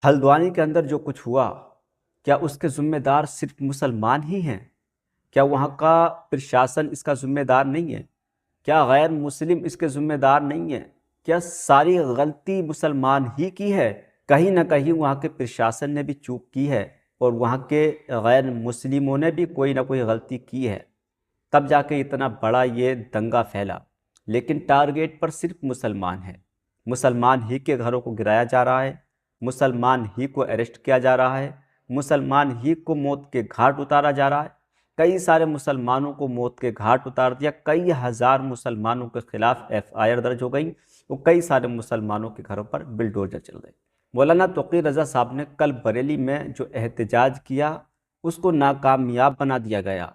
हल्द्वानी के अंदर जो कुछ हुआ, क्या उसके ज़िम्मेदार सिर्फ मुसलमान ही हैं? क्या वहाँ का प्रशासन इसका ज़िम्मेदार नहीं है? क्या गैर मुस्लिम इसके ज़िम्मेदार नहीं है? क्या सारी गलती मुसलमान ही की है? कहीं ना कहीं वहाँ के प्रशासन ने भी चूक की है और वहाँ के गैर मुस्लिमों ने भी कोई ना कोई गलती की है, तब जाके इतना बड़ा ये दंगा फैला। लेकिन टारगेट पर सिर्फ मुसलमान है, मुसलमान ही के घरों को गिराया जा रहा है, मुसलमान ही को अरेस्ट किया जा रहा है, मुसलमान ही को मौत के घाट उतारा जा रहा है। कई सारे मुसलमानों को मौत के घाट उतार दिया, कई हज़ार मुसलमानों के खिलाफ FIR दर्ज हो गई और कई सारे मुसलमानों के घरों पर बिल्डोजर चल गए। मौलाना तोक़ी रज़ा साहब ने कल बरेली में जो एहतजाज किया उसको नाकामयाब बना दिया गया।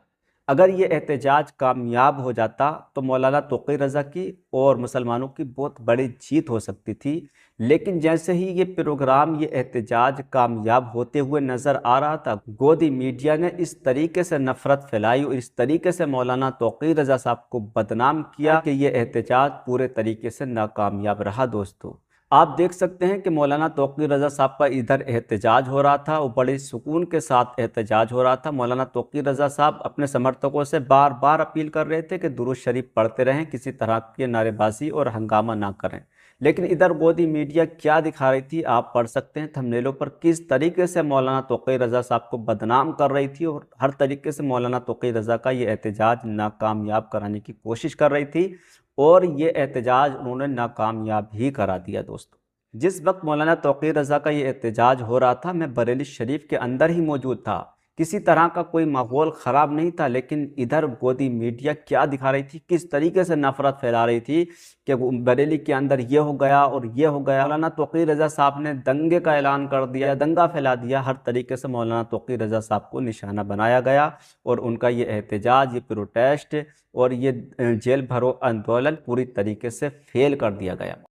अगर ये एहतजाज कामयाब हो जाता तो मौलाना तोक़ी रज़ा की और मुसलमानों की बहुत बड़ी जीत हो सकती थी। लेकिन जैसे ही ये प्रोग्राम, ये एहतजाज कामयाब होते हुए नज़र आ रहा था, गोदी मीडिया ने इस तरीके से नफ़रत फैलाई और इस तरीके से मौलाना तोक़ी रज़ा साहब को बदनाम किया कि ये एहतजाज पूरे तरीके से नाकामयाब रहा। दोस्तों, आप देख सकते हैं कि मौलाना तोक़ी रज़ा साहब का इधर एहतजाज हो रहा था और बड़े सुकून के साथ एहतजाज हो रहा था। मौलाना तोक़ी रज़ा साहब अपने समर्थकों से बार बार अपील कर रहे थे कि दुरूद शरीफ पढ़ते रहें, किसी तरह की नारेबाजी और हंगामा ना करें। लेकिन इधर गोदी मीडिया क्या दिखा रही थी, आप पढ़ सकते हैं थंबनेलों पर, किस तरीके से मौलाना तोक़ी रज़ा साहब को बदनाम कर रही थी और हर तरीके से मौलाना तोक़ी रज़ा का ये एहतजाज नाकामयाब कराने की कोशिश कर रही थी और ये एहतजाज उन्होंने नाकामयाब ही करा दिया। दोस्तों, जिस वक्त मौलाना तोक़ी रज़ा का ये एहतजाज हो रहा था, मैं बरेली शरीफ के अंदर ही मौजूद था। किसी तरह का कोई माहौल ख़राब नहीं था, लेकिन इधर गोदी मीडिया क्या दिखा रही थी, किस तरीके से नफ़रत फैला रही थी कि बरेली के अंदर ये हो गया और ये हो गया। मौलाना तोक़ी रज़ा साहब ने दंगे का ऐलान कर दिया, दंगा फैला दिया। हर तरीके से मौलाना तोक़ी रज़ा साहब को निशाना बनाया गया और उनका ये एहतजाज, ये प्रोटेस्ट और ये जेल भरो आंदोलन पूरी तरीके से फेल कर दिया गया।